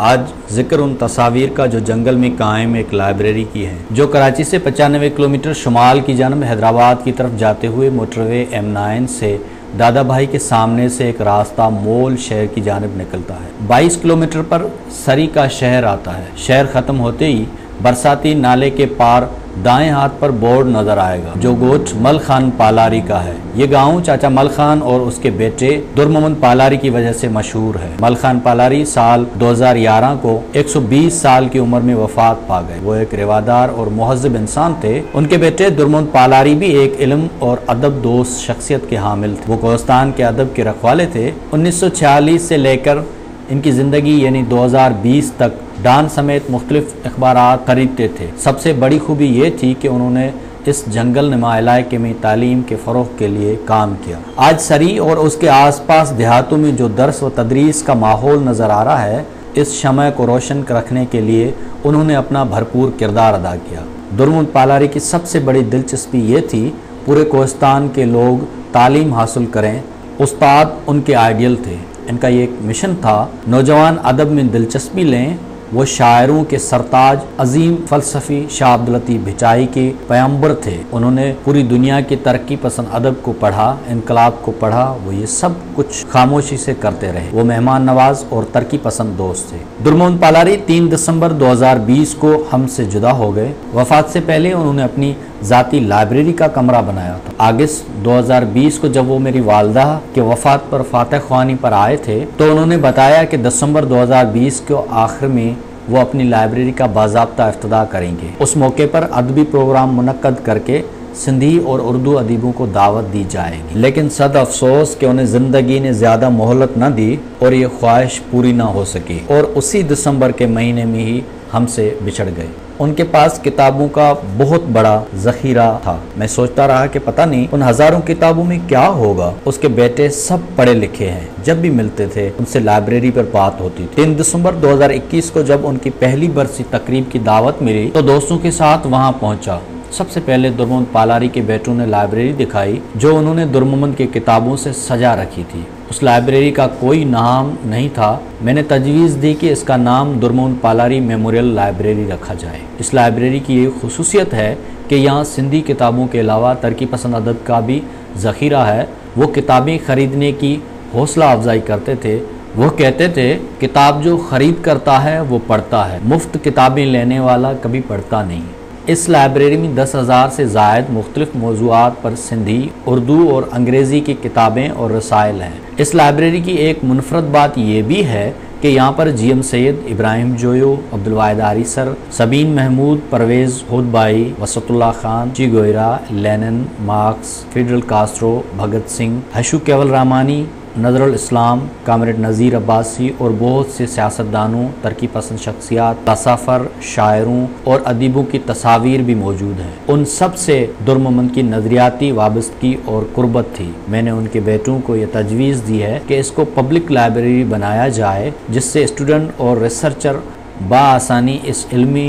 आज जिक्र उन तस्वीर का जो जंगल में कायम एक लाइब्रेरी की है, जो कराची से 95 किलोमीटर शुमाल की जानब हैदराबाद की तरफ जाते हुए मोटरवे M9 से दादा भाई के सामने से एक रास्ता मोल शहर की जानब निकलता है। 22 किलोमीटर पर सरी का शहर आता है। शहर ख़त्म होते ही बरसाती नाले के पार दाएं हाथ पर बोर्ड नजर आएगा जो गोठ मल खान पालारी का है। ये गांव चाचा मल खान और उसके बेटे दुर्मोहम्मद पालारी की वजह से मशहूर है। मल खान पालारी साल 2011 को 120 साल की उम्र में वफात पा गए। वो एक रिवादार और मुहज़्ज़िब इंसान थे। उनके बेटे दुर्मोहम्मद पालारी भी एक इल्म और अदब दोस्त शख्सियत के हामिल थे। वो कोस्तान के अदब के रखवाले थे। 1946 से लेकर इनकी ज़िंदगी यानी 2020 तक डान समेत मुख्तलिफ अखबारात खरीदते थे। सबसे बड़ी खूबी ये थी कि उन्होंने इस जंगल नुमा इलाके में तालीम के फ़रोग़ के लिए काम किया। आज सरी और उसके आसपास देहातों में जो दर्स व तदरीस का माहौल नज़र आ रहा है, इस शमअ को रोशन रखने के लिए उन्होंने अपना भरपूर किरदार अदा किया। दुर्मोहम्मद पालारी की सबसे बड़ी दिलचस्पी ये थी पूरे कोस्तान के लोग तालीम हासिल करें। उस्ताद उनके आइडियल थे। इनका ये एक मिशन था, नौजवान अदब में दिलचस्पी लें। वो शायरों के सरताज अजीम फ़लसफ़ी शाह अब्दुल लतीफ़ भिचाई के पैगंबर थे। उन्होंने पूरी दुनिया की तरक्की पसंद अदब को पढ़ा, इनकलाब को पढ़ा। वो ये सब कुछ खामोशी से करते रहे। वो मेहमान नवाज और तरक्की पसंद दोस्त थे। दुर्मोहम्मद पालारी 3 दिसंबर 2020 को हमसे जुदा हो गए। वफात से पहले उन्होंने अपनी ज़ाती लाइब्रेरी का कमरा बनाया था। अगस्त 2020 को जब वो मेरी वालदा के वफात पर फातह ख्वानी पर आए थे तो उन्होंने बताया कि दिसंबर 2020 के आखिर में वो अपनी लाइब्रेरी का बाज़ाब्ता इफ्तिताह करेंगे। उस मौके पर अदबी प्रोग्राम मुनक्कद करके सिंधी और उर्दू अदीबों को दावत दी जाएगी। लेकिन सद अफसोस कि उन्हें ज़िंदगी ने ज़्यादा मोहलत न दी और ये ख्वाहिश पूरी ना हो सकी और उसी दिसंबर के महीने में ही हमसे बिछड़ गए। उनके पास किताबों का बहुत बड़ा ज़ख़ीरा था। मैं सोचता रहा कि पता नहीं उन हज़ारों किताबों में क्या होगा। उसके बेटे सब पढ़े लिखे हैं। जब भी मिलते थे उनसे लाइब्रेरी पर बात होती थी। 3 दिसंबर 2021 को जब उनकी पहली बरसी तकरीब की दावत मिली तो दोस्तों के साथ वहाँ पहुँचा। सबसे पहले दुर्मोहम्मद पालारी के बेटों ने लाइब्रेरी दिखाई जो उन्होंने दुर्मोहम्मद की किताबों से सजा रखी थी। उस लाइब्रेरी का कोई नाम नहीं था। मैंने तजवीज़ दी कि इसका नाम दुर्मोहम्मद पालारी मेमोरियल लाइब्रेरी रखा जाए। इस लाइब्रेरी की ये खुसूसियत है कि यहाँ सिंधी किताबों के अलावा तरक्की पसंद अदब का भी ज़ख़ीरा है। वो किताबें ख़रीदने की हौसला अफजाई करते थे। वो कहते थे किताब जो ख़रीद करता है वो पढ़ता है, मुफ्त किताबें लेने वाला कभी पढ़ता नहीं। इस लाइब्रेरी में 10,000 से ज़ायद मुख्तलिफ मौज़ूआत पर सिंधी, उर्दू और अंग्रेज़ी की किताबें और रसाइल हैं। इस लाइब्रेरी की एक मुनफरद बात यह भी है कि यहाँ पर GM सैयद, इब्राहिम जोयो, अब्दुल वाहिद आरिसर, सबीन महमूद, परवेज़ होदबाई, वसतुल्लाह खान, ची गोयरा, Lenin, marks, Fidel Castro, Bhagat Singh, हशू केवल रामानी, नज़रुल इस्लाम, कामरेड नज़ीर अब्बासी और बहुत से सियासतदानों, तरक्की पसंद शख्सियात, तसाफ़र, शायरों और अदीबों की तस्वीर भी मौजूद हैं। उन सब से दुर्मोहम्मद की नज़रियाती वाबस्तगी और कुर्बत थी। मैंने उनके बेटों को यह तजवीज़ दी है कि इसको पब्लिक लाइब्रेरी बनाया जाए जिससे स्टूडेंट और रिसर्चर बाआसानी इस इल्मी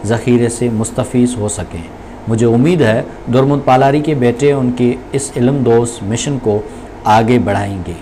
ज़ख़ीरे से मुस्तफ़ीज़ हो सकें। मुझे उम्मीद है दुर्मोहम्मद पालारी के बेटे उनके इस इल्म दोस्त मिशन को आगे बढ़ाएंगे।